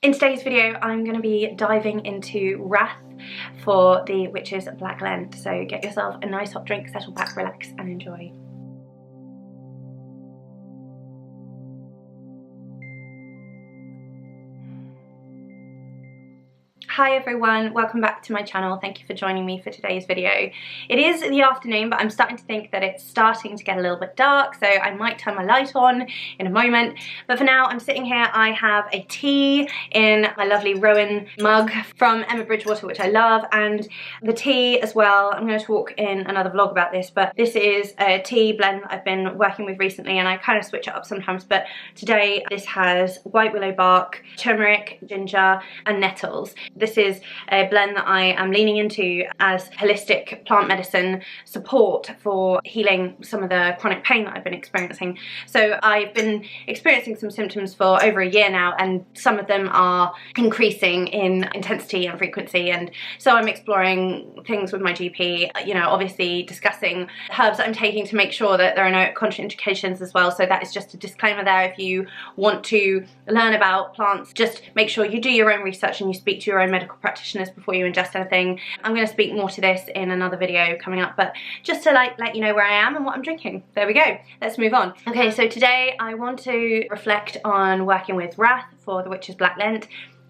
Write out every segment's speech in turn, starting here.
In today's video, I'm going to be diving into Wrath for the Witches Black Lent. So get yourself a nice hot drink, settle back, relax and enjoy. Hi everyone, welcome back to my channel. Thank you for joining me for today's video. It is the afternoon, but I'm starting to think that it's starting to get a little bit dark, so I might turn my light on in a moment. But for now, I'm sitting here. I have a tea in my lovely Rowan mug from Emma Bridgewater, which I love, and the tea as well. I'm going to talk in another vlog about this, but this is a tea blend that I've been working with recently, and I kind of switch it up sometimes, but today this has white willow bark, turmeric, ginger, and nettles. This is a blend that I am leaning into as holistic plant medicine support for healing some of the chronic pain that I've been experiencing. So I've been experiencing some symptoms for over a year now, and some of them are increasing in intensity and frequency, and so I'm exploring things with my GP, you know, obviously discussing herbs that I'm taking to make sure that there are no contraindications as well. So that is just a disclaimer there. If you want to learn about plants, just make sure you do your own research and you speak to your own medical practitioners before you ingest anything. I'm going to speak more to this in another video coming up, but just to let you know where I am and what I'm drinking. There we go, let's move on. Okay, so today I want to reflect on working with Wrath for the Witches Black Lent.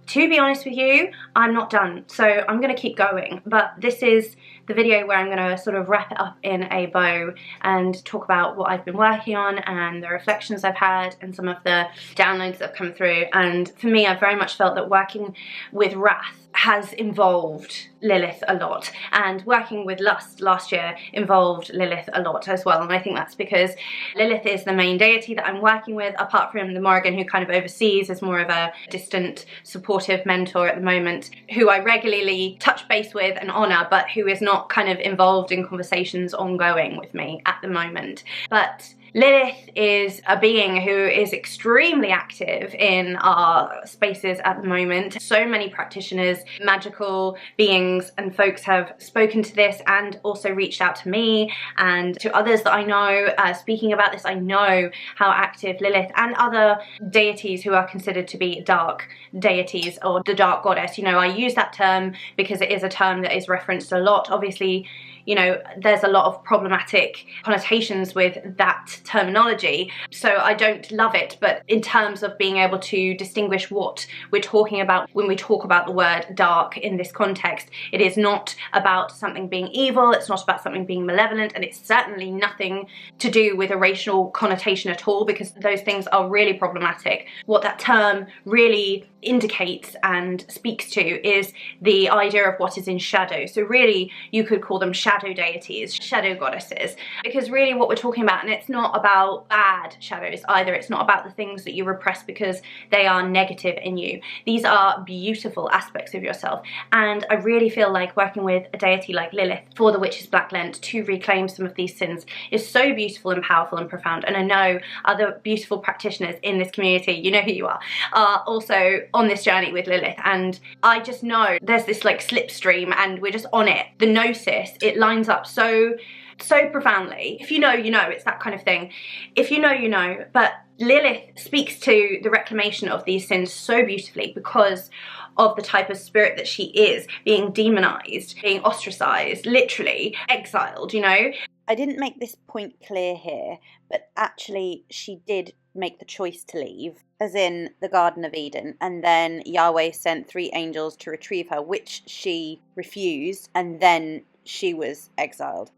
To be honest with you, I'm not done, so I'm going to keep going, but this is the video where I'm going to sort of wrap it up in a bow and talk about what I've been working on and the reflections I've had and some of the downloads that have come through. And for me, I've very much felt that working with Wrath has involved Lilith a lot, and working with Lust last year involved Lilith a lot as well. And I think that's because Lilith is the main deity that I'm working with, apart from the Morrigan, who kind of oversees, as more of a distant supportive mentor at the moment, who I regularly touch base with and honour, but who is not kind of involved in conversations ongoing with me at the moment. But Lilith is a being who is extremely active in our spaces at the moment. So many practitioners, magical beings and folks have spoken to this and also reached out to me and to others that I know speaking about this. I know how active Lilith and other deities who are considered to be dark deities or the dark goddess. You know, I use that term because it is a term that is referenced a lot. Obviously, you know, there's a lot of problematic connotations with that terminology, so I don't love it, but in terms of being able to distinguish what we're talking about when we talk about the word dark in this context, it is not about something being evil, it's not about something being malevolent, and it's certainly nothing to do with a racial connotation at all, because those things are really problematic. What that term really indicates and speaks to is the idea of what is in shadow. So really you could call them shadow deities, shadow goddesses, because really what we're talking about, and it's not about bad shadows either, it's not about the things that you repress because they are negative in you. These are beautiful aspects of yourself, and I really feel like working with a deity like Lilith for the Witches Black Lent to reclaim some of these sins is so beautiful and powerful and profound. And I know other beautiful practitioners in this community, you know who you are also on this journey with Lilith, and I just know there's this like slipstream and we're just on it. The gnosis, it lines up so profoundly. If you know, you know. It's that kind of thing. If you know, you know. But Lilith speaks to the reclamation of these sins so beautifully because of the type of spirit that she is, being demonized, being ostracized, literally exiled, you know. I didn't make this point clear here, but actually she did make the choice to leave, as in the Garden of Eden, and then Yahweh sent 3 angels to retrieve her, which she refused, and then she was exiled.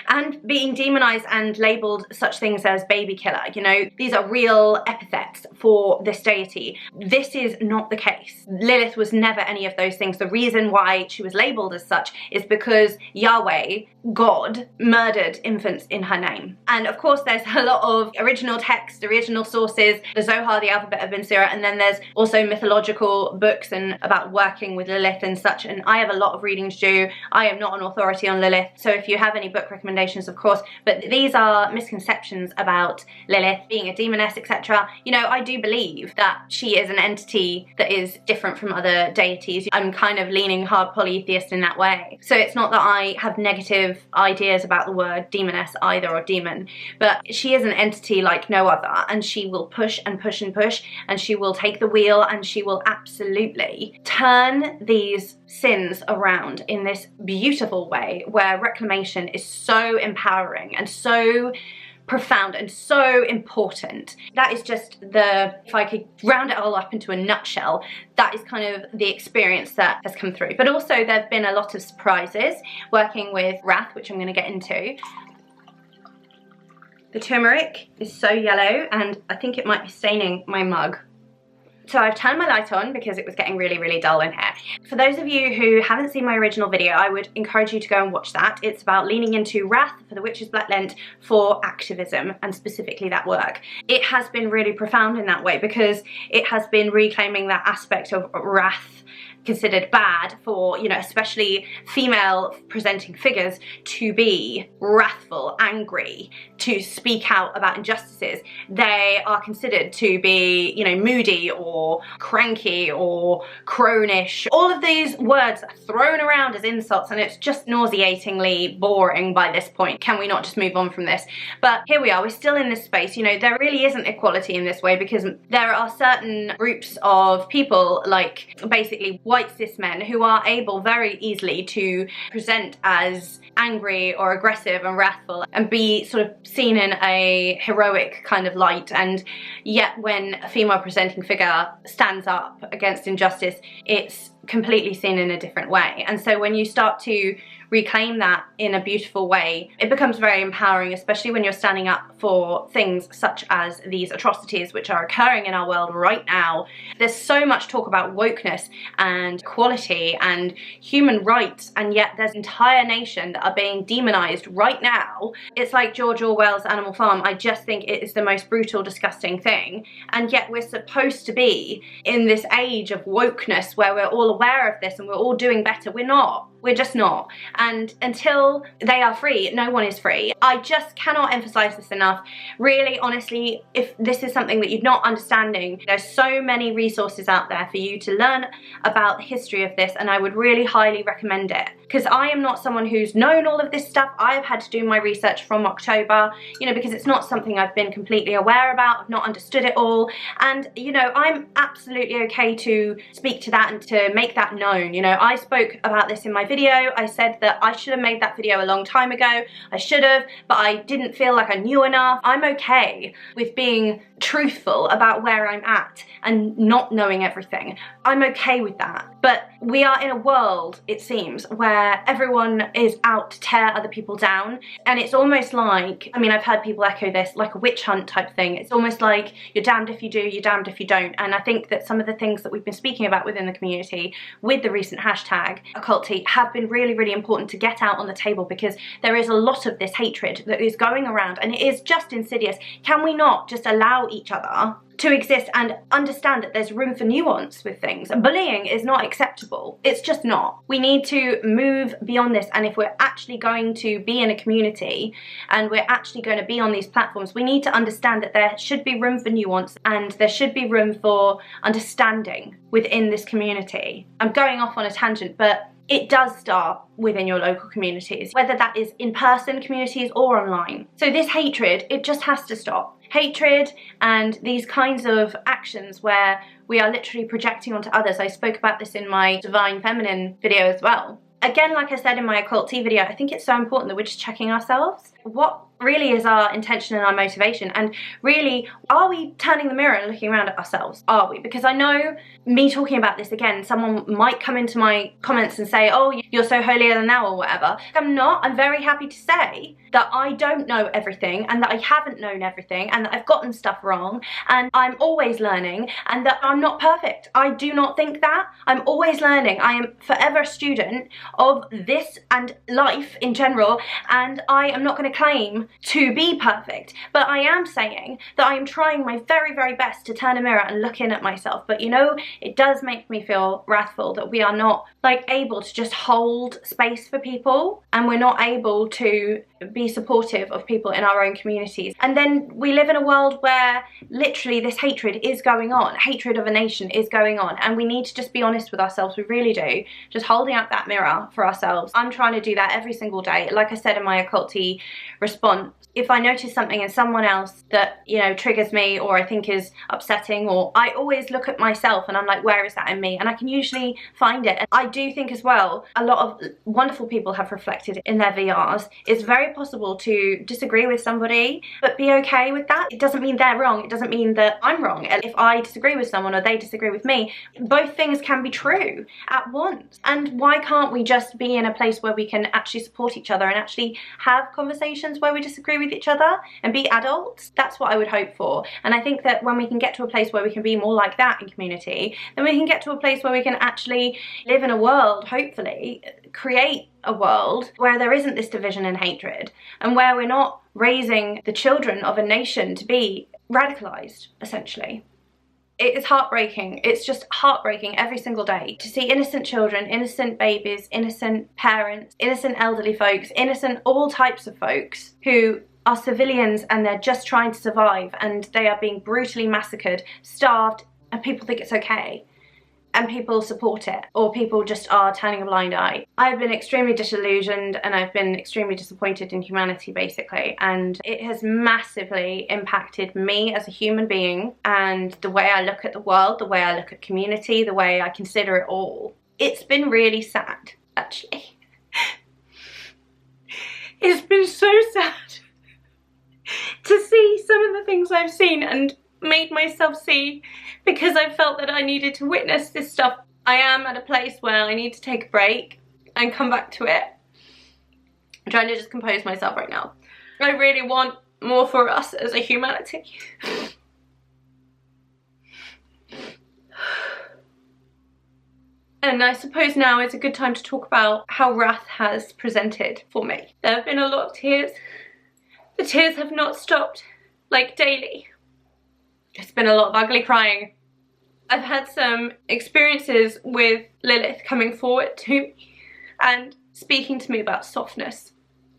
And being demonized and labeled such things as baby killer, you know, these are real epithets for this deity. This is not the case. Lilith was never any of those things. The reason why she was labeled as such is because Yahweh, God, murdered infants in her name. And of course there's a lot of original text, original sources, the Zohar, the Alphabet of Ben Sira, and then there's also mythological books and about working with Lilith and such, and I have a lot of reading to do. I am not an authority on Lilith, so if you have any book recommendations recommendations, of course, but these are misconceptions about Lilith being a demoness, etc. You know, I do believe that she is an entity that is different from other deities. I'm kind of leaning hard polytheist in that way. So it's not that I have negative ideas about the word demoness either, or demon, but she is an entity like no other, and she will push and push and push, and she will take the wheel, and she will absolutely turn these sins around in this beautiful way where reclamation is so empowering and so profound and so important. That is just if I could round it all up into a nutshell, that is kind of the experience that has come through. But also there have been a lot of surprises working with Wrath, which I'm going to get into. The turmeric is so yellow, and I think it might be staining my mug. So I've turned my light on because it was getting really, really dull in here. For those of you who haven't seen my original video, I would encourage you to go and watch that. It's about leaning into Wrath for the WitchesBlackLent for activism, and specifically that work. It has been really profound in that way because it has been reclaiming that aspect of Wrath considered bad for, you know, especially female presenting figures to be wrathful, angry, to speak out about injustices. They are considered to be, you know, moody or cranky or cronish. All of these words are thrown around as insults, and it's just nauseatingly boring by this point. Can we not just move on from this? But here we are, we're still in this space. You know, there really isn't equality in this way because there are certain groups of people, like basically white cis men, who are able very easily to present as angry or aggressive and wrathful and be sort of seen in a heroic kind of light, and yet when a female presenting figure stands up against injustice, it's completely seen in a different way. And so when you start to reclaim that in a beautiful way, it becomes very empowering, especially when you're standing up for things such as these atrocities which are occurring in our world right now. There's so much talk about wokeness and equality and human rights, and yet there's an entire nation that are being demonized right now. It's like George Orwell's Animal Farm. I just think it is the most brutal, disgusting thing, and yet we're supposed to be in this age of wokeness where we're all aware of this and we're all doing better. We're not. We're just not. And until they are free, no one is free. I just cannot emphasize this enough. Really, honestly, if this is something that you're not understanding, there's so many resources out there for you to learn about the history of this, and I would really highly recommend it. Because I am not someone who's known all of this stuff. I've had to do my research from October, you know, because it's not something I've been completely aware about. I've not understood it all. And, you know, I'm absolutely okay to speak to that and to make that known. You know, I spoke about this in my video. I said that I should have made that video a long time ago. I should have, but I didn't feel like I knew enough. I'm okay with being truthful about where I'm at and not knowing everything. I'm okay with that. But we are in a world, it seems, where everyone is out to tear other people down, and it's almost like, I mean, I've heard people echo this, like a witch hunt type thing. It's almost like you're damned if you do, you're damned if you don't. And I think that some of the things that we've been speaking about within the community with the recent hashtag occulty have been really, really important to get out on the table, because there is a lot of this hatred that is going around, and it is just insidious. Can we not just allow each other to exist and understand that there's room for nuance with things? Bullying is not acceptable. It's just not. We need to move beyond this, and if we're actually going to be in a community and we're actually going to be on these platforms, we need to understand that there should be room for nuance and there should be room for understanding within this community. I'm going off on a tangent, but it does start within your local communities, whether that is in-person communities or online. So this hatred, it just has to stop. Hatred and these kinds of actions where we are literally projecting onto others. I spoke about this in my Divine Feminine video as well. Again, like I said in my occult tea video, I think it's so important that we're just checking ourselves. What really is our intention and our motivation? And really, are we turning the mirror and looking around at ourselves? Are we? Because I know, me talking about this again, someone might come into my comments and say, oh, you're so holier than thou or whatever. I'm not. I'm very happy to say that I don't know everything, and that I haven't known everything, and that I've gotten stuff wrong, and I'm always learning, and that I'm not perfect. I do not think that. I'm always learning. I am forever a student of this and life in general, and I am not going to claim to be perfect, but I am saying that I am trying my very, very best to turn a mirror and look in at myself. But you know, it does make me feel wrathful that we are not like able to just hold space for people, and we're not able to be supportive of people in our own communities. And then we live in a world where literally this hatred is going on. Hatred of a nation is going on. And we need to just be honest with ourselves. We really do. Just holding up that mirror for ourselves. I'm trying to do that every single day. Like I said in my occulty response, if I notice something in someone else that, you know, triggers me or I think is upsetting, or I always look at myself and I'm like, where is that in me? And I can usually find it. And I do think as well, a lot of wonderful people have reflected in their VRs. It's very possible to disagree with somebody, but be okay with that. It doesn't mean they're wrong. It doesn't mean that I'm wrong. And if I disagree with someone or they disagree with me, both things can be true at once. And why can't we just be in a place where we can actually support each other and actually have conversations where we disagree with each other and be adults? That's what I would hope for. And I think that when we can get to a place where we can be more like that in community, then we can get to a place where we can actually live in a world, hopefully, create a world where there isn't this division and hatred, and where we're not raising the children of a nation to be radicalized, essentially. It is heartbreaking. It's just heartbreaking every single day to see innocent children, innocent babies, innocent parents, innocent elderly folks, innocent all types of folks who are civilians and they're just trying to survive, and they are being brutally massacred, starved, and people think it's okay. And people support it, or people just are turning a blind eye. I've been extremely disillusioned and I've been extremely disappointed in humanity, basically, and it has massively impacted me as a human being and the way I look at the world, the way I look at community, the way I consider it all. It's been really sad, actually. It's been so sad to see some of the things I've seen and made myself see, because I felt that I needed to witness this stuff. I am at a place where I need to take a break and come back to it. I'm trying to just compose myself right now. I really want more for us as a humanity. And I suppose now is a good time to talk about how Wrath has presented for me. There have been a lot of tears. The tears have not stopped, like daily. It's been a lot of ugly crying. I've had some experiences with Lilith coming forward to me and speaking to me about softness.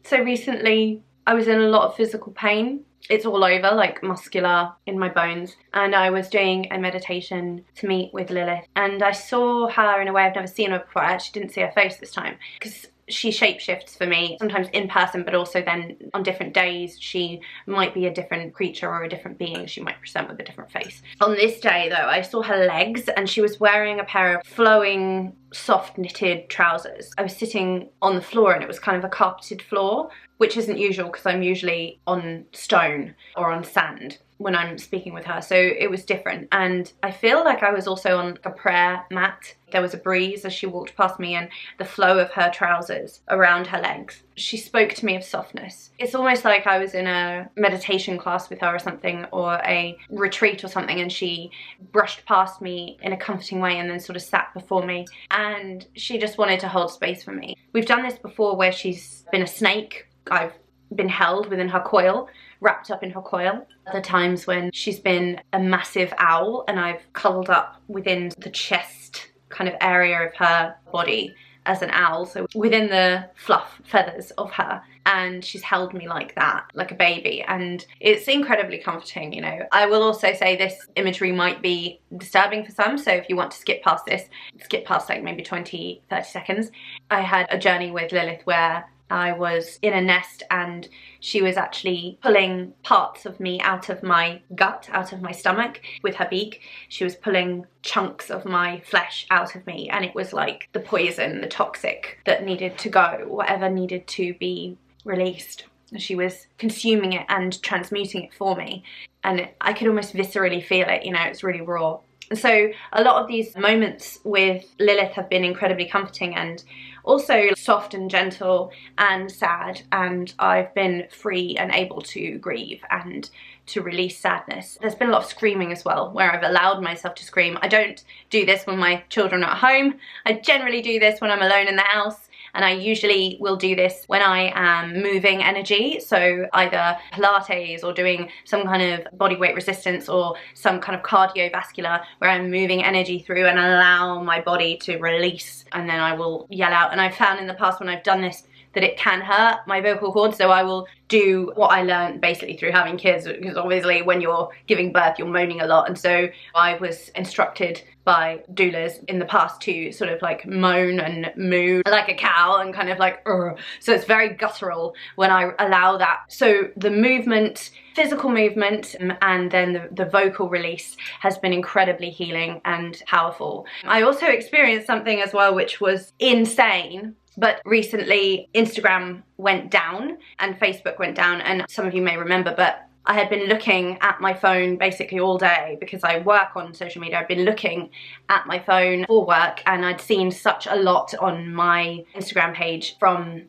So recently I was in a lot of physical pain. It's all over, like muscular in my bones. And I was doing a meditation to meet with Lilith. And I saw her in a way I've never seen her before. I actually didn't see her face this time, because she shapeshifts for me, sometimes in person, but also then on different days she might be a different creature or a different being. She might present with a different face. On this day though, I saw her legs and she was wearing a pair of flowing soft knitted trousers. I was sitting on the floor and it was kind of a carpeted floor, which isn't usual because I'm usually on stone or on sand when I'm speaking with her, so it was different. And I feel like I was also on a prayer mat. There was a breeze as she walked past me and the flow of her trousers around her legs. She spoke to me of softness. It's almost like I was in a meditation class with her or something, or a retreat or something, and she brushed past me in a comforting way and then sort of sat before me, and she just wanted to hold space for me. We've done this before where she's been a snake. I've been held within her coil, wrapped up in her coil. Other times when she's been a massive owl and I've cuddled up within the chest kind of area of her body as an owl, so within the fluff feathers of her, and she's held me like that, like a baby, and it's incredibly comforting, you know. I will also say this imagery might be disturbing for some, so if you want to skip past this, skip past like maybe 20-30 seconds. I had a journey with Lilith where I was in a nest and she was actually pulling parts of me out of my gut, out of my stomach with her beak. She was pulling chunks of my flesh out of me, and it was like the poison, the toxic that needed to go, whatever needed to be released. She was consuming it and transmuting it for me, and I could almost viscerally feel it, you know, it's really raw. So a lot of these moments with Lilith have been incredibly comforting and also soft and gentle and sad, and I've been free and able to grieve and to release sadness. There's been a lot of screaming as well, where I've allowed myself to scream. I don't do this when my children are at home. I generally do this when I'm alone in the house, and I usually will do this when I am moving energy, so either Pilates or doing some kind of body weight resistance or some kind of cardiovascular where I'm moving energy through and allow my body to release, and then I will yell out. And I've found in the past when I've done this that it can hurt my vocal cords, so I will do what I learned basically through having kids, because obviously when you're giving birth you're moaning a lot, and so I was instructed by doulas in the past to sort of like moan and moo like a cow and kind of like Urgh. So it's very guttural when I allow that. So the movement, physical movement, and then the vocal release has been incredibly healing and powerful. I also experienced something as well which was insane. But recently Instagram went down and Facebook went down, and some of you may remember, but I had been looking at my phone basically all day because I work on social media. I've been looking at my phone for work, and I'd seen such a lot on my Instagram page from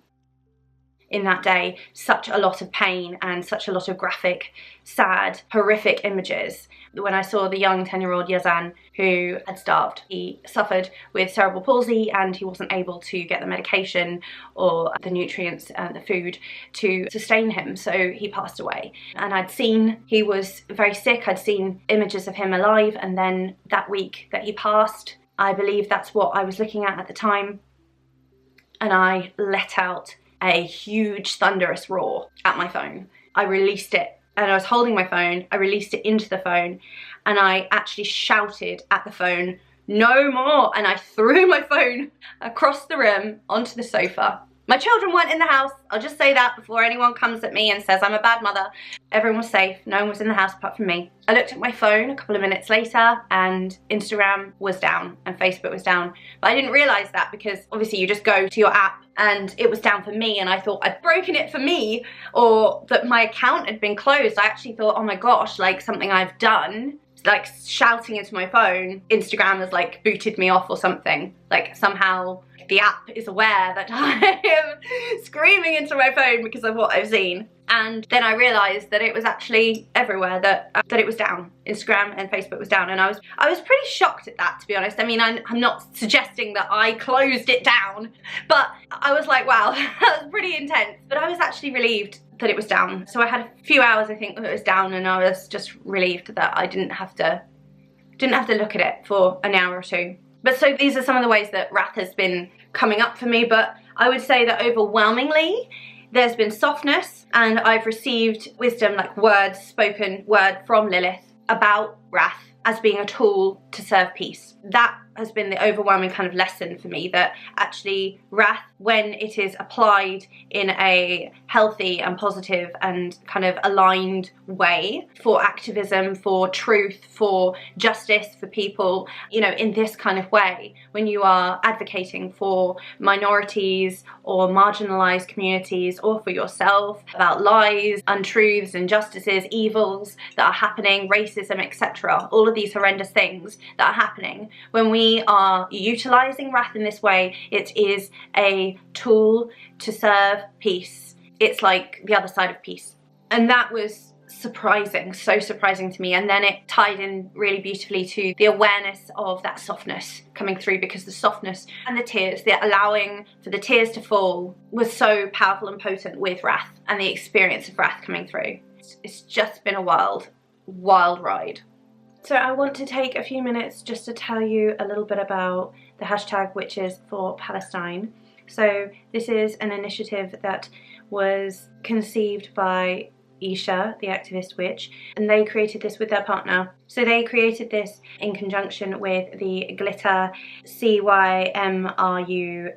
in that day, such a lot of pain and such a lot of graphic, sad, horrific images. When I saw the young 10-year-old Yazan who had starved, he suffered with cerebral palsy and he wasn't able to get the medication or the nutrients and the food to sustain him, so he passed away. And I'd seen he was very sick, I'd seen images of him alive, and then that week that he passed, I believe that's what I was looking at the time, and I let out a huge thunderous roar at my phone. I released it, and I was holding my phone, I released it into the phone, and I actually shouted at the phone, "No more!" And I threw my phone across the room onto the sofa. My children weren't in the house, I'll just say that before anyone comes at me and says I'm a bad mother. Everyone was safe, no one was in the house apart from me. I looked at my phone a couple of minutes later and Instagram was down and Facebook was down. But I didn't realise that because obviously you just go to your app and it was down for me, and I thought I'd broken it for me, or that my account had been closed. I actually thought, oh my gosh, like something I've done, like shouting into my phone, Instagram has like booted me off or something. Like somehow the app is aware that I am screaming into my phone because of what I've seen. And then I realised that it was actually everywhere, that it was down. Instagram and Facebook was down, and I was pretty shocked at that, to be honest. I mean, I'm not suggesting that I closed it down, but I was like, wow, that was pretty intense. But I was actually relieved that it was down. So I had a few hours, I think, that it was down, and I was just relieved that I didn't have to look at it for an hour or two. But so these are some of the ways that wrath has been coming up for me, but I would say that overwhelmingly there's been softness, and I've received wisdom, like words, spoken word from Lilith about wrath as being a tool to serve peace. That has been the overwhelming kind of lesson for me, that actually wrath, when it is applied in a healthy and positive and kind of aligned way for activism, for truth, for justice for people, you know, in this kind of way, when you are advocating for minorities or marginalized communities or for yourself about lies, untruths, injustices, evils that are happening, racism, etc., all of these horrendous things that are happening, when we are utilizing wrath in this way, it is a tool to serve peace. It's like the other side of peace. And that was surprising, so surprising to me. And then it tied in really beautifully to the awareness of that softness coming through, because the softness and the tears, the allowing for the tears to fall, was so powerful and potent with wrath and the experience of wrath coming through. It's just been a wild, wild ride. So I want to take a few minutes just to tell you a little bit about the hashtag WitchesForPalestine. So this is an initiative that was conceived by Isha, the activist witch, and they created this with their partner. So they created this in conjunction with the Glitter CYMRU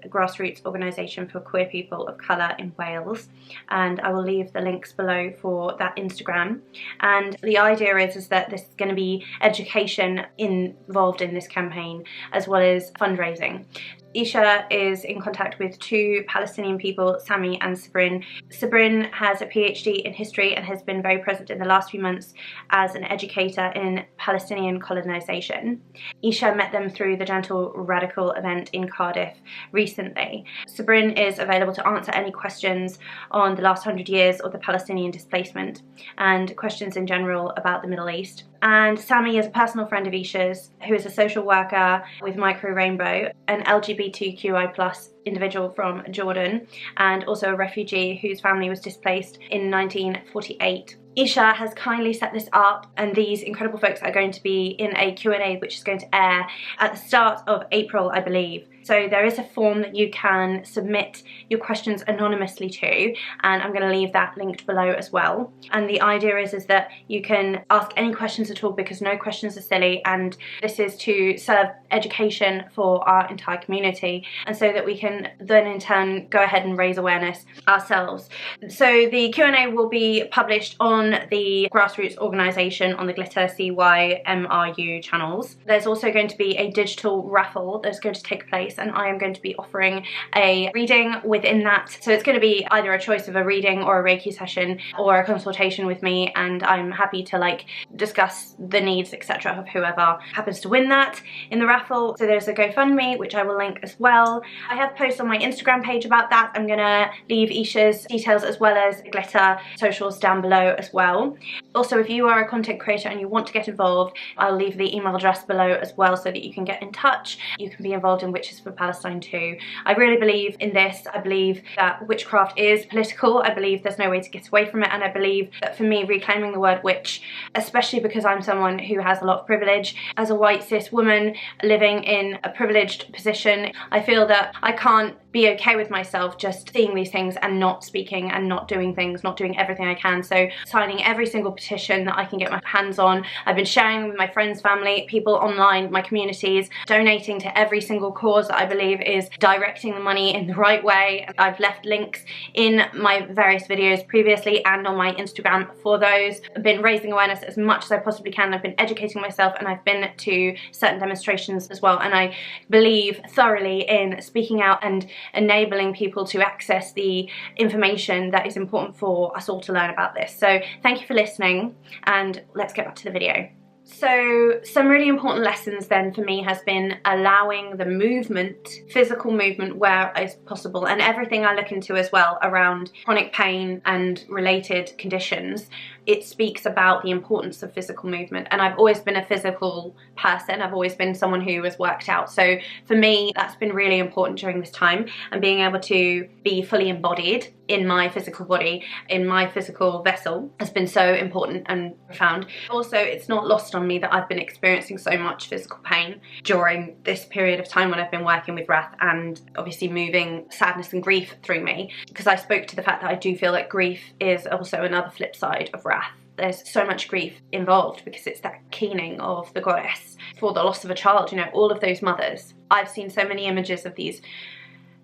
grassroots organisation for queer people of colour in Wales, and I will leave the links below for that Instagram. And the idea is that this is going to be education involved in this campaign, as well as fundraising. Isha is in contact with two Palestinian people, Sami and Sabrin. Sabrin has a PhD in history and has been very present in the last few months as an educator in Palestinian colonisation. Isha met them through the Gentle Radical event in Cardiff recently. Sabrin is available to answer any questions on the last 100 years of the Palestinian displacement and questions in general about the Middle East. And Sami is a personal friend of Isha's, who is a social worker with Micro Rainbow, an LGBTQI+ individual from Jordan, and also a refugee whose family was displaced in 1948. Isha has kindly set this up, and these incredible folks are going to be in a Q&A which is going to air at the start of April, I believe. So there is a form that you can submit your questions anonymously to, and I'm going to leave that linked below as well. And the idea is that you can ask any questions at all, because no questions are silly, and this is to serve education for our entire community, and so that we can then in turn go ahead and raise awareness ourselves. So the Q&A will be published on the grassroots organisation on the Glitter CYMRU channels. There's also going to be a digital raffle that's going to take place, and I am going to be offering a reading within that. So it's going to be either a choice of a reading or a Reiki session or a consultation with me, and I'm happy to like discuss the needs, etc., of whoever happens to win that in the raffle. So there's a GoFundMe, which I will link as well. I have posts on my Instagram page about that. I'm going to leave Isha's details as well as Glitter socials down below as well. Also, if you are a content creator and you want to get involved, I'll leave the email address below as well so that you can get in touch. You can be involved in Witches for Palestine too. I really believe in this. I believe that witchcraft is political. I believe there's no way to get away from it, and I believe that for me, reclaiming the word witch, especially because I'm someone who has a lot of privilege as a white cis woman living in a privileged position, I feel that I can't be okay with myself just seeing these things and not speaking and not doing things, not doing everything I can. So signing every single petition that I can get my hands on. I've been sharing them with my friends, family, people online, my communities, donating to every single cause that I believe is directing the money in the right way. I've left links in my various videos previously and on my Instagram for those. I've been raising awareness as much as I possibly can. I've been educating myself, and I've been to certain demonstrations as well, and I believe thoroughly in speaking out and enabling people to access the information that is important for us all to learn about this. So thank you for listening, and let's get back to the video. So some really important lessons then for me has been allowing the movement, physical movement where is possible, and everything I look into as well around chronic pain and related conditions. It speaks about the importance of physical movement, and I've always been a physical person. I've always been someone who has worked out. So for me, that's been really important during this time, and being able to be fully embodied in my physical body, in my physical vessel, has been so important and profound. Also, it's not lost on me that I've been experiencing so much physical pain during this period of time when I've been working with Wrath, and obviously moving sadness and grief through me, because I spoke to the fact that I do feel that grief is also another flip side of Wrath. There's so much grief involved because it's that keening of the goddess for the loss of a child, you know, all of those mothers. I've seen so many images of these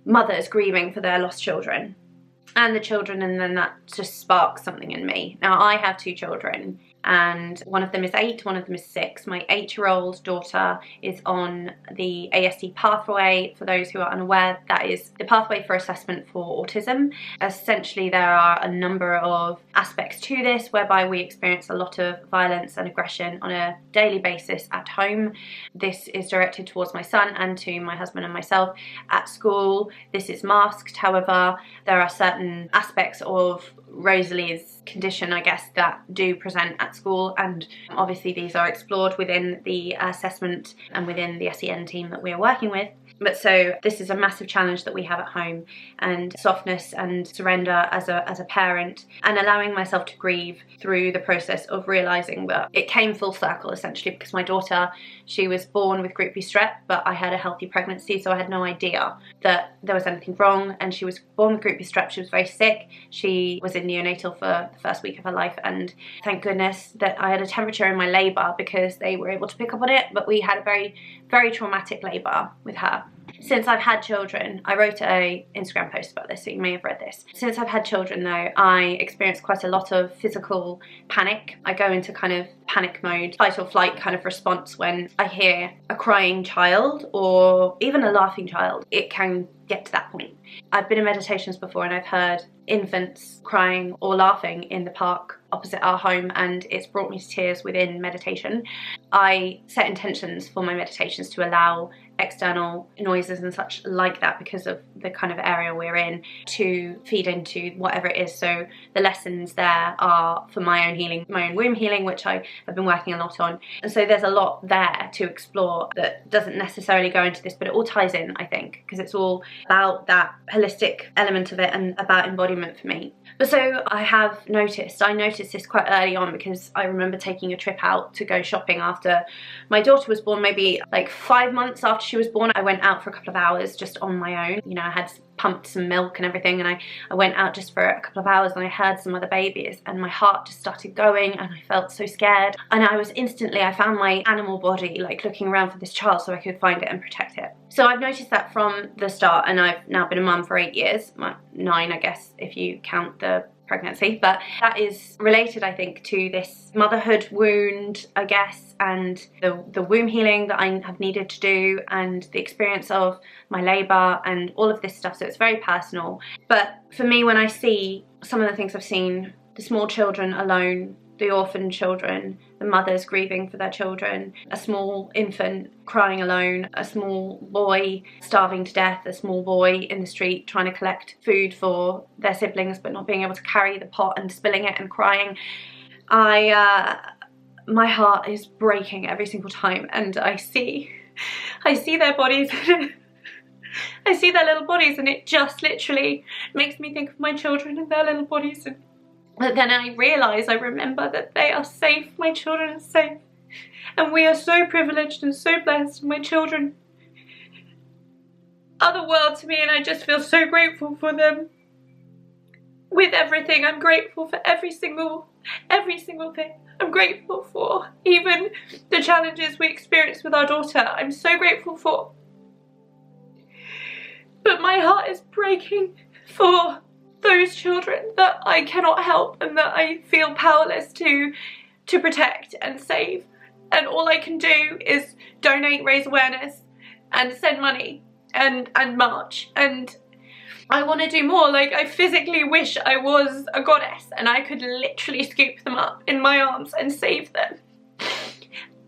mothers grieving for their lost children and the children, and then that just sparks something in me. Now, I have two children, and one of them is 8, one of them is 6. My 8-year-old daughter is on the ASD pathway. For those who are unaware, that is the pathway for assessment for autism. Essentially, there are a number of aspects to this whereby we experience a lot of violence and aggression on a daily basis at home. This is directed towards my son and to my husband and myself. At school, this is masked. However, there are certain aspects of Rosalie's condition, I guess, that do present at school, and obviously these are explored within the assessment and within the SEN team that we are working with. But so this is a massive challenge that we have at home, and softness and surrender as a parent, and allowing myself to grieve through the process of realising that it came full circle essentially, because my daughter, she was born with group B strep, but I had a healthy pregnancy, so I had no idea that there was anything wrong, and she was born with group B strep. She was very sick. She was in neonatal for the first week of her life, and thank goodness that I had a temperature in my labour, because they were able to pick up on it, but we had a very, very traumatic labour with her. Since I've had children, I wrote a Instagram post about this, so you may have read this. Since I've had children though, I experience quite a lot of physical panic. I go into kind of panic mode, fight or flight kind of response when I hear a crying child or even a laughing child. It can get to that point. I've been in meditations before, and I've heard infants crying or laughing in the park opposite our home, and it's brought me to tears within meditation. I set intentions for my meditations to allow external noises and such like that because of the kind of area we're in to feed into whatever it is. So the lessons there are for my own healing, my own womb healing, which I have been working a lot on. And so there's a lot there to explore that doesn't necessarily go into this, but it all ties in, I think, because it's all about that holistic element of it and about embodiment for me. But so I noticed this quite early on, because I remember taking a trip out to go shopping after my daughter was born, maybe like 5 months after she was born. I went out for a couple of hours just on my own. You know, I had pumped some milk and everything, and I went out just for a couple of hours, and I heard some other babies, and my heart just started going, and I felt so scared. And I found my animal body like looking around for this child so I could find it and protect it. So I've noticed that from the start, and I've now been a mum for 8 years, 9 I guess if you count the pregnancy, but that is related, I think, to this motherhood wound, I guess, and the womb healing that I have needed to do, and the experience of my labour and all of this stuff. So it's very personal. But for me, when I see some of the things I've seen, the small children alone, the orphan children, the mothers grieving for their children, a small infant crying alone, a small boy starving to death, a small boy in the street trying to collect food for their siblings but not being able to carry the pot and spilling it and crying, my heart is breaking every single time, and I see their bodies. I see their little bodies, and it just literally makes me think of my children and their little bodies. But then I remember that they are safe, my children are safe. And we are so privileged and so blessed. My children are the world to me, and I just feel so grateful for them. With everything, I'm grateful for every single thing. I'm grateful for even the challenges we experienced with our daughter. I'm so grateful for. But my heart is breaking for those children that I cannot help and that I feel powerless to protect and save. And all I can do is donate, raise awareness, and send money and march. And I want to do more. Like, I physically wish I was a goddess and I could literally scoop them up in my arms and save them.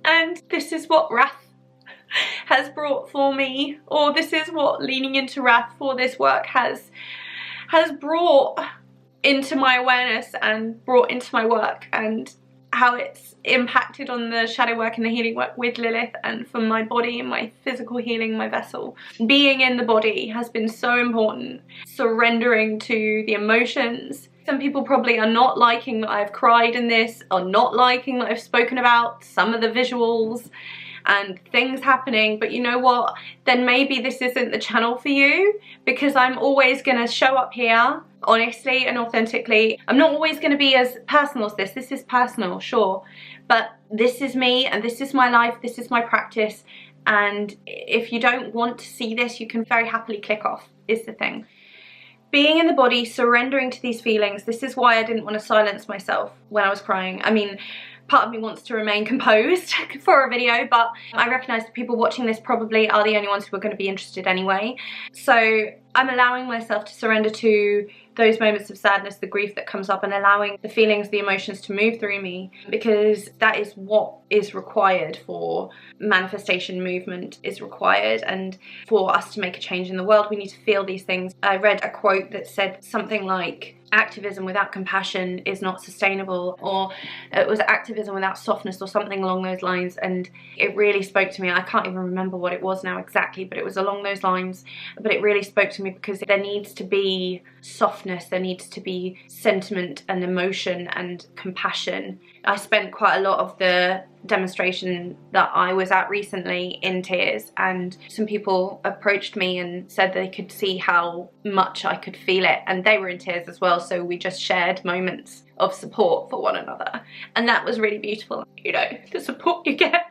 And this is what Wrath has brought for me, or this is what leaning into Wrath for this work has brought into my awareness and brought into my work, and how it's impacted on the shadow work and the healing work with Lilith, and for my body and my physical healing, my vessel. Being in the body has been so important. Surrendering to the emotions. Some people probably are not liking that I've cried in this, or not liking that I've spoken about some of the visuals and things happening, but you know what, then maybe this isn't the channel for you, because I'm always gonna show up here honestly and authentically. I'm not always gonna be as personal as this. This is personal, sure, but this is me, and this is my life, this is my practice, and if you don't want to see this, you can very happily click off, is the thing. Being in the body, surrendering to these feelings, this is why I didn't want to silence myself when I was crying. I mean, part of me wants to remain composed for a video, but I recognise that people watching this probably are the only ones who are going to be interested anyway. So I'm allowing myself to surrender to those moments of sadness, the grief that comes up, and allowing the feelings, the emotions to move through me, because that is what is required for manifestation. Movement is required, and for us to make a change in the world, we need to feel these things. I read a quote that said something like, activism without compassion is not sustainable, or it was activism without softness, or something along those lines, and it really spoke to me. I can't even remember what it was now exactly, but it was along those lines. But it really spoke to me, because there needs to be softness, there needs to be sentiment and emotion and compassion. I spent quite a lot of the demonstration that I was at recently in tears, and some people approached me and said they could see how much I could feel it, and they were in tears as well, so we just shared moments of support for one another, and that was really beautiful. You know, the support you get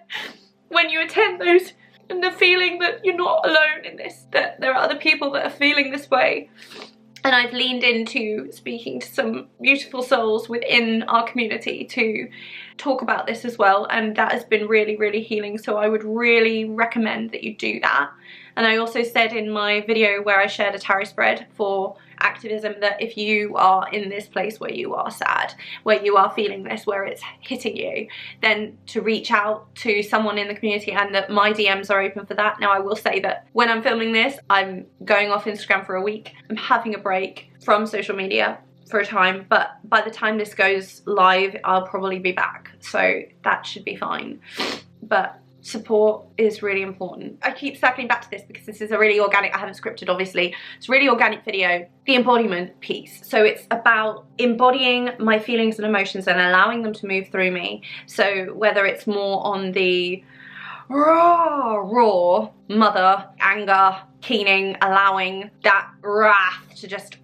when you attend those, and the feeling that you're not alone in this, that there are other people that are feeling this way. And I've leaned into speaking to some beautiful souls within our community to talk about this as well, and that has been really, really healing. So I would really recommend that you do that. And I also said in my video where I shared a tarot spread for activism, that if you are in this place where you are sad, where you are feeling this, where it's hitting you, then to reach out to someone in the community, and that my DMs are open for that. Now, I will say that when I'm filming this, I'm going off Instagram for a week. I'm having a break from social media for a time, but by the time this goes live, I'll probably be back, so that should be fine. But support is really important. I keep circling back to this because this is a really organic, I haven't scripted obviously, it's a really organic video, the embodiment piece. So it's about embodying my feelings and emotions and allowing them to move through me. So whether it's more on the raw mother, anger, keening, allowing that wrath to just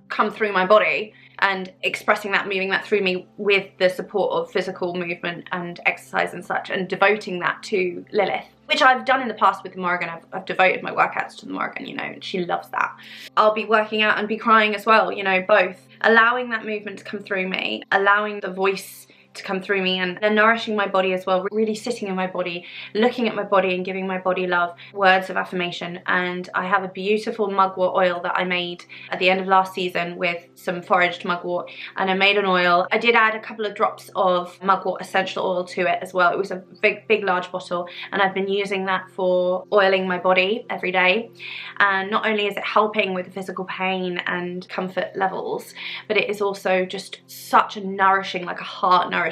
come through my body, and expressing that, moving that through me with the support of physical movement and exercise and such, and devoting that to Lilith, which I've done in the past with the Morrigan. I've devoted my workouts to the Morrigan, you know, and she loves that. I'll be working out and be crying as well, you know, both. Allowing that movement to come through me, allowing the voice to come through me, and then nourishing my body as well, really sitting in my body, looking at my body and giving my body love, words of affirmation. And I have a beautiful mugwort oil that I made at the end of last season with some foraged mugwort, and I made an oil. I did add a couple of drops of mugwort essential oil to it as well. It was a big large bottle, and I've been using that for oiling my body every day. And not only is it helping with the physical pain and comfort levels, but it is also just such a nourishing, like a heart nourishing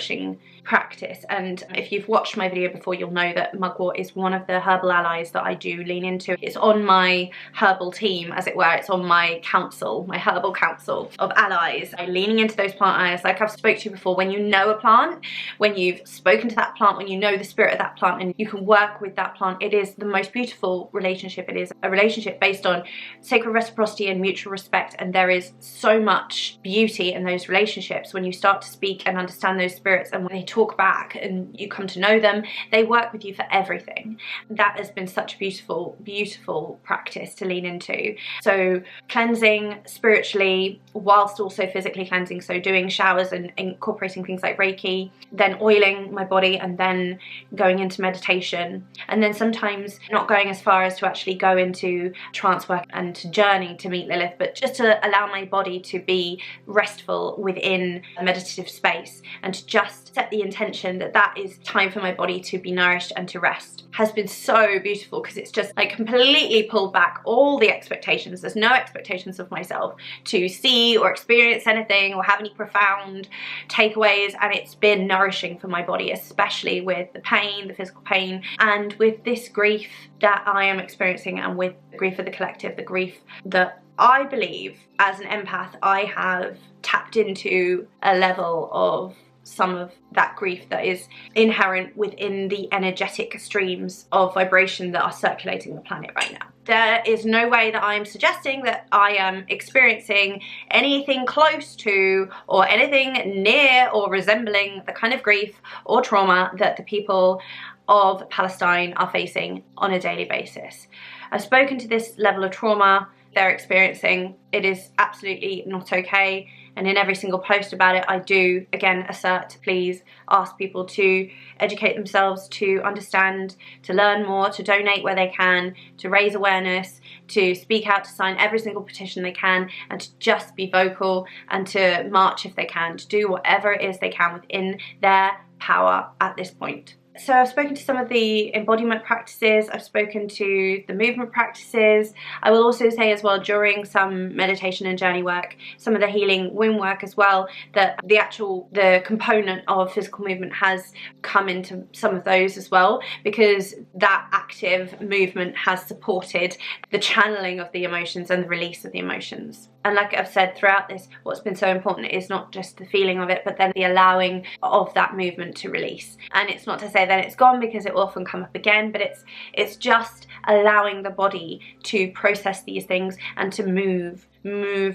practice. And if you've watched my video before, you'll know that mugwort is one of the herbal allies that I do lean into. It's on my herbal team, as it were. It's on my council, my herbal council of allies. I'm leaning into those plant allies. Like I've spoke to you before, when you know a plant, when you've spoken to that plant, when you know the spirit of that plant and you can work with that plant, it is the most beautiful relationship. It is a relationship based on sacred reciprocity and mutual respect, and there is so much beauty in those relationships when you start to speak and understand those spirits, and when they talk back and you come to know them, they work with you for everything. That has been such a beautiful practice to lean into. So cleansing spiritually whilst also physically cleansing, so doing showers and incorporating things like Reiki, then oiling my body, and then going into meditation, and then sometimes not going as far as to actually go into trance work and to journey to meet Lilith, but just to allow my body to be restful within a meditative space, and to just set the intention that that is time for my body to be nourished and to rest, has been so beautiful, because it's just like completely pulled back all the expectations. There's no expectations of myself to see or experience anything or have any profound takeaways, and it's been nourishing for my body, especially with the pain, the physical pain, and with this grief that I am experiencing, and with the grief of the collective, the grief that I believe as an empath I have tapped into a level of some of that grief that is inherent within the energetic streams of vibration that are circulating the planet right now. There is no way that I am suggesting that I am experiencing anything close to or anything near or resembling the kind of grief or trauma that the people of Palestine are facing on a daily basis. I've spoken to this level of trauma they're experiencing. It is absolutely not okay, and in every single post about it I do again assert, please ask people to educate themselves, to understand, to learn more, to donate where they can, to raise awareness, to speak out, to sign every single petition they can, and to just be vocal, and to march if they can, to do whatever it is they can within their power at this point. So I've spoken to some of the embodiment practices, I've spoken to the movement practices. I will also say as well, during some meditation and journey work, some of the healing womb work as well, that the component of physical movement has come into some of those as well, because that active movement has supported the channeling of the emotions and the release of the emotions. And like I've said throughout this, what's been so important is not just the feeling of it, but then the allowing of that movement to release. And it's not to say that it's gone, because it will often come up again, but it's just allowing the body to process these things and to move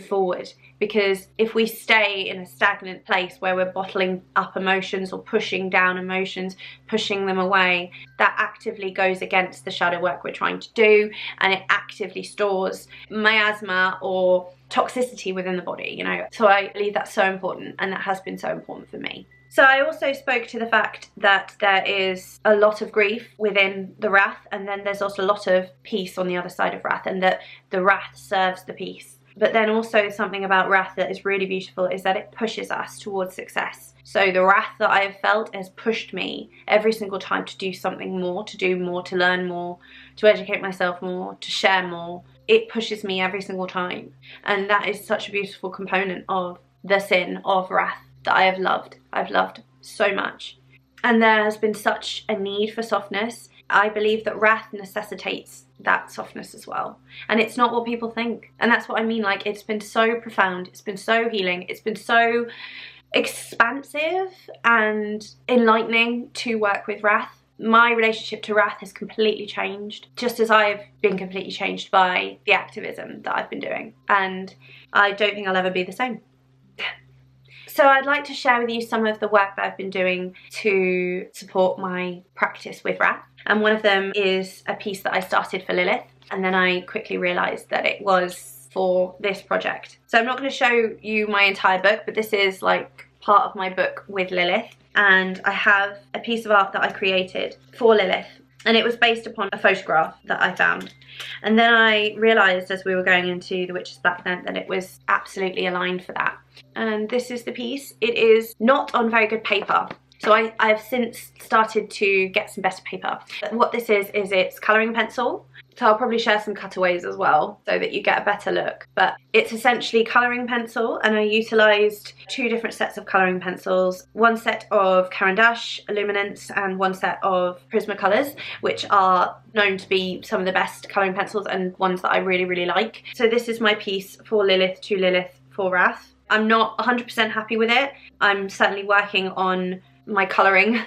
forward. Because if we stay in a stagnant place where we're bottling up emotions or pushing down emotions, pushing them away, that actively goes against the shadow work we're trying to do, and it actively stores miasma or toxicity within the body, you know. So I believe that's so important, and that has been so important for me. So I also spoke to the fact that there is a lot of grief within the wrath, and then there's also a lot of peace on the other side of wrath, and that the wrath serves the peace. But then also something about wrath that is really beautiful is that it pushes us towards success. So the wrath that I have felt has pushed me every single time to do something more, to do more, to learn more, to educate myself more, to share more. It pushes me every single time. And that is such a beautiful component of the sin of wrath that I have loved. I've loved so much. And there has been such a need for softness. I believe that wrath necessitates that softness as well. And it's not what people think. And that's what I mean. Like, it's been so profound. It's been so healing. It's been so expansive and enlightening to work with wrath. My relationship to wrath has completely changed, just as I've been completely changed by the activism that I've been doing. And I don't think I'll ever be the same. So I'd like to share with you some of the work that I've been doing to support my practice with wrath. And one of them is a piece that I started for Lilith, and then I quickly realised that it was for this project. So I'm not going to show you my entire book, but this is like part of my book with Lilith. And I have a piece of art that I created for Lilith, and it was based upon a photograph that I found. And then I realised as we were going into the WitchesBlackLent that it was absolutely aligned for that. And this is the piece. It is not on very good paper, so I've since started to get some better paper. But what this is it's colouring pencil. So I'll probably share some cutaways as well so that you get a better look. But it's essentially colouring pencil, and I utilised 2 different sets of colouring pencils. One set of Caran d'Ache Illuminance and one set of Prismacolors, which are known to be some of the best colouring pencils and ones that I really, really like. So this is my piece for Lilith to Lilith for Wrath. I'm not 100% happy with it. I'm certainly working on my colouring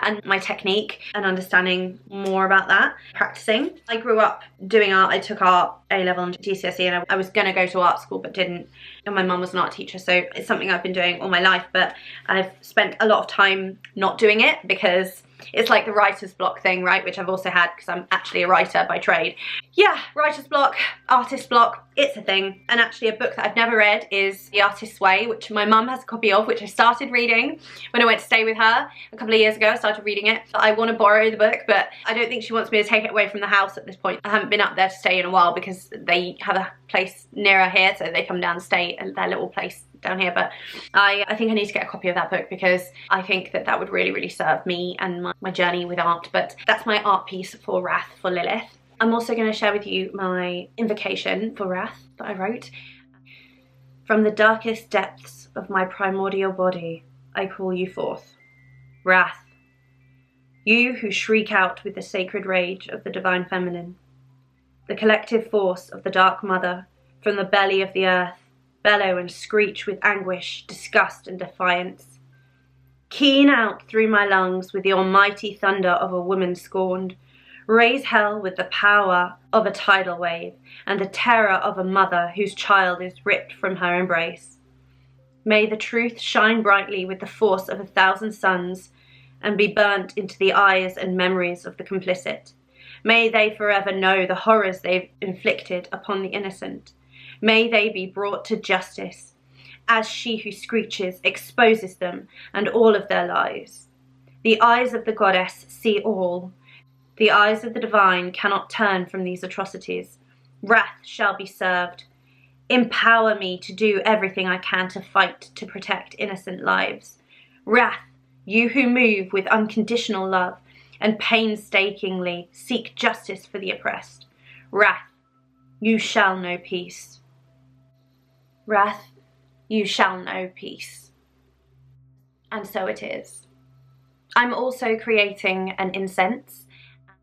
and my technique and understanding more about that, practicing. I grew up doing art. I took art A-level and GCSE, and I was going to go to art school but didn't, and my mum was an art teacher, so it's something I've been doing all my life, but I've spent a lot of time not doing it because it's like the writer's block thing, right, which I've also had because I'm actually a writer by trade. Yeah, writer's block, artist block, it's a thing. And actually a book that I've never read is The Artist's Way, which my mum has a copy of, which I started reading when I went to stay with her a couple of years ago. I started reading it. I want to borrow the book, but I don't think she wants me to take it away from the house at this point. I haven't been up there to stay in a while because they have a place nearer here, so they come down and stay at their little place down here. But I think I need to get a copy of that book because I think that that would really, really serve me and my journey with art. But that's my art piece for Wrath for Lilith. I'm also going to share with you my invocation for Wrath that I wrote. From the darkest depths of my primordial body, I call you forth. Wrath, you who shriek out with the sacred rage of the divine feminine, the collective force of the Dark Mother, from the belly of the earth, bellow and screech with anguish, disgust and defiance. Keen out through my lungs with the almighty thunder of a woman scorned. Raise hell with the power of a tidal wave and the terror of a mother whose child is ripped from her embrace. May the truth shine brightly with the force of 1,000 suns and be burnt into the eyes and memories of the complicit. May they forever know the horrors they've inflicted upon the innocent. May they be brought to justice, as she who screeches exposes them and all of their lives. The eyes of the goddess see all. The eyes of the divine cannot turn from these atrocities. Wrath shall be served. Empower me to do everything I can to fight to protect innocent lives. Wrath, you who move with unconditional love and painstakingly seek justice for the oppressed. Wrath, you shall know peace. Wrath, you shall know peace. And so it is. I'm also creating an incense.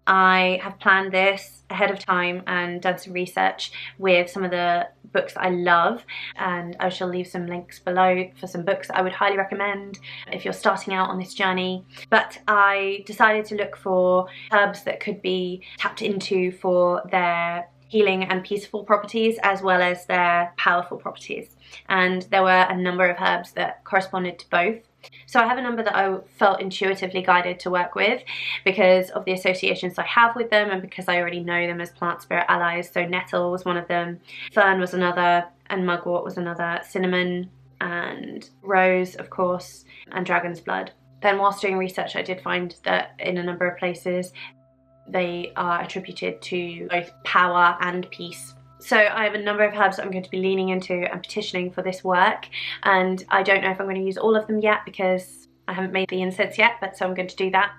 I have planned this ahead of time and done some research with some of the books that I love, and I shall leave some links below for some books that I would highly recommend if you're starting out on this journey. But I decided to look for herbs that could be tapped into for their healing and peaceful properties as well as their powerful properties, and there were a number of herbs that corresponded to both. So I have a number that I felt intuitively guided to work with because of the associations I have with them and because I already know them as plant spirit allies. So nettle was one of them, fern was another, and mugwort was another, cinnamon and rose, of course, and dragon's blood. Then whilst doing research, I did find that in a number of places they are attributed to both power and peace. So I have a number of herbs that I'm going to be leaning into and petitioning for this work, and I don't know if I'm going to use all of them yet because I haven't made the incense yet, but so I'm going to do that.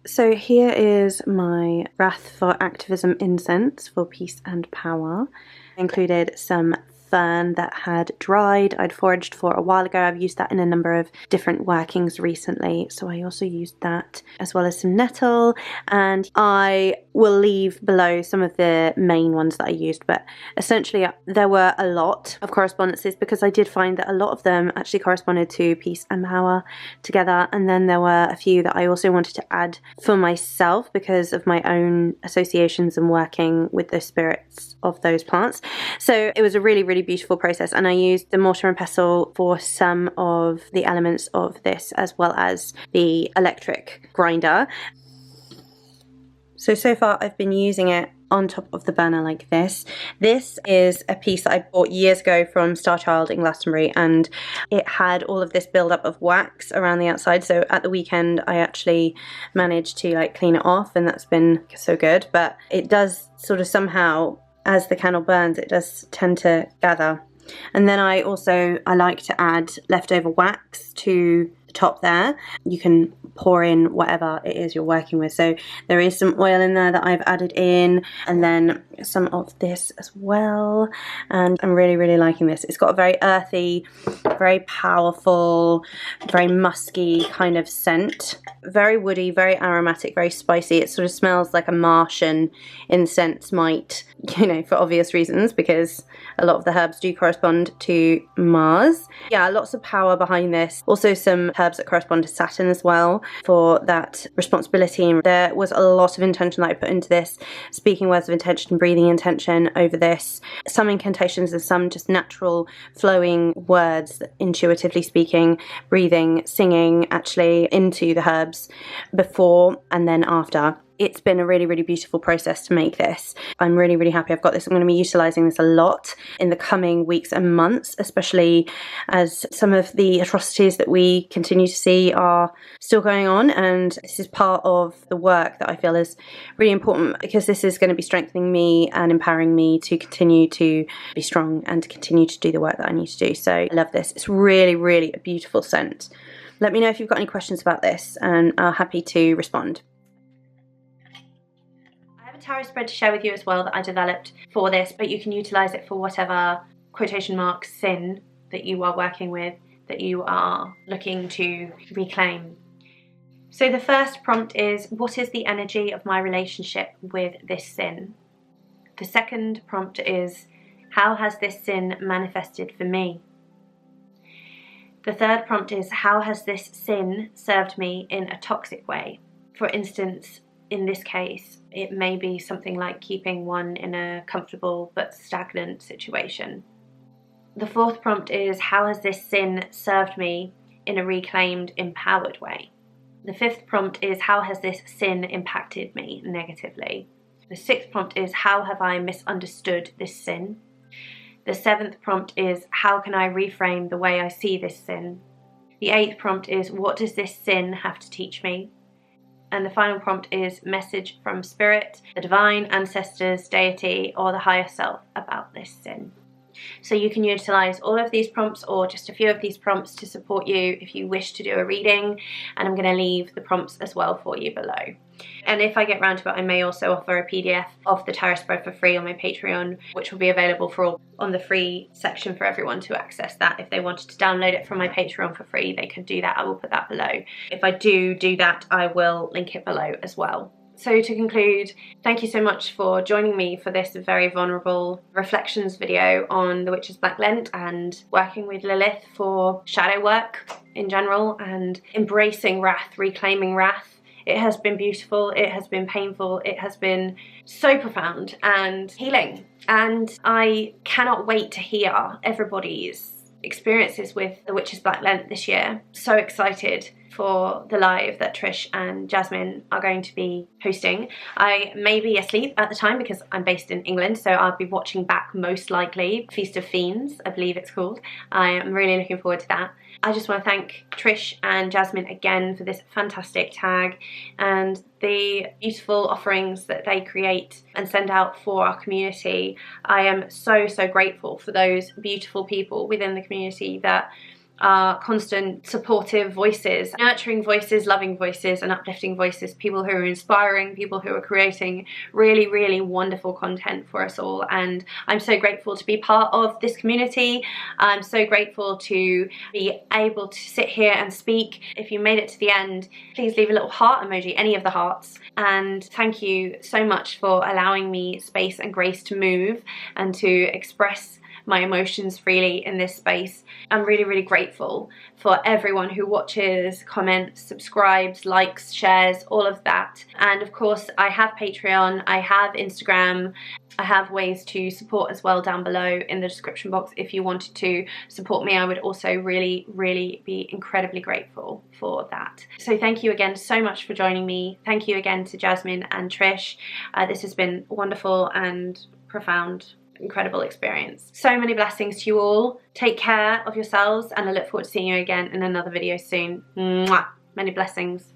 So here is my Wrath for Activism incense for peace and power. I included some fern that had dried, I'd foraged for a while ago. I've used that in a number of different workings recently, so I also used that, as well as some nettle, and I will leave below some of the main ones that I used, but essentially there were a lot of correspondences because I did find that a lot of them actually corresponded to peace and power together, and then there were a few that I also wanted to add for myself because of my own associations and working with the spirits of those plants. So it was a really beautiful process, and I used the mortar and pestle for some of the elements of this, as well as the electric grinder. So far I've been using it on top of the burner like this. This is a piece that I bought years ago from Starchild in Glastonbury, and it had all of this build-up of wax around the outside, so at the weekend I actually managed to like clean it off, and that's been so good. But it does sort of somehow, as the candle burns, it does tend to gather. And then I like to add leftover wax to the top there. You can pour in whatever it is you're working with. So there is some oil in there that I've added in, and then some of this as well. And I'm really liking this. It's got a very earthy, very powerful, very musky kind of scent. Very woody, very aromatic, very spicy. It sort of smells like a Martian incense might, you know, for obvious reasons, because a lot of the herbs do correspond to Mars. Yeah, lots of power behind this. Also some herbs that correspond to Saturn as well for that responsibility. And there was a lot of intention that I put into this, speaking words of intention, breathing intention over this, some incantations and some just natural flowing words, intuitively speaking, breathing, singing actually into the herbs before and then after. It's been a really beautiful process to make this. I'm really happy I've got this. I'm going to be utilising this a lot in the coming weeks and months, especially as some of the atrocities that we continue to see are still going on, and this is part of the work that I feel is really important, because this is going to be strengthening me and empowering me to continue to be strong and to continue to do the work that I need to do. So I love this. It's really a beautiful scent. Let me know if you've got any questions about this, and I'm happy to respond. Tarot spread to share with you as well that I developed for this, but you can utilize it for whatever quotation mark sin that you are working with, that you are looking to reclaim. So the first prompt is, what is the energy of my relationship with this sin? The second prompt is, how has this sin manifested for me? The third prompt is, how has this sin served me in a toxic way? For instance, in this case, it may be something like keeping one in a comfortable but stagnant situation. The fourth prompt is, how has this sin served me in a reclaimed, empowered way? The fifth prompt is, how has this sin impacted me negatively? The sixth prompt is, how have I misunderstood this sin? The seventh prompt is, how can I reframe the way I see this sin? The eighth prompt is, what does this sin have to teach me? And the final prompt is, message from spirit, the divine, ancestors, deity, or the higher self about this sin. So you can utilize all of these prompts or just a few of these prompts to support you if you wish to do a reading, and I'm going to leave the prompts as well for you below. And if I get round to it, I may also offer a PDF of the tarot spread for free on my Patreon, which will be available for all on the free section for everyone to access that. If they wanted to download it from my Patreon for free, they could do that. I will put that below. If I do that, I will link it below as well. So to conclude, thank you so much for joining me for this very vulnerable reflections video on the Witches Black Lent and working with Lilith for shadow work in general and embracing wrath, reclaiming wrath. It has been beautiful, it has been painful, it has been so profound and healing. And I cannot wait to hear everybody's experiences with the Witches Black Lent this year. So excited for the live that Trish and Jasmine are going to be hosting. I may be asleep at the time because I'm based in England, so I'll be watching back most likely. Feast of Fiends, I believe it's called. I am really looking forward to that. I just want to thank Trish and Jasmine again for this fantastic tag and the beautiful offerings that they create and send out for our community. I am so grateful for those beautiful people within the community that are constant supportive voices, nurturing voices, loving voices and uplifting voices, people who are inspiring, people who are creating really wonderful content for us all. And I'm so grateful to be part of this community. I'm so grateful to be able to sit here and speak. If you made it to the end, please leave a little heart emoji, any of the hearts. And thank you so much for allowing me space and grace to move and to express my emotions freely in this space. I'm really grateful for everyone who watches, comments, subscribes, likes, shares, all of that. And of course, I have Patreon, I have Instagram, I have ways to support as well down below in the description box. If you wanted to support me, I would also really be incredibly grateful for that. So thank you again so much for joining me. Thank you again to Jasmine and Trish. This has been wonderful and profound. Incredible experience. So many blessings to you all. Take care of yourselves and I look forward to seeing you again in another video soon. Mwah! Many blessings.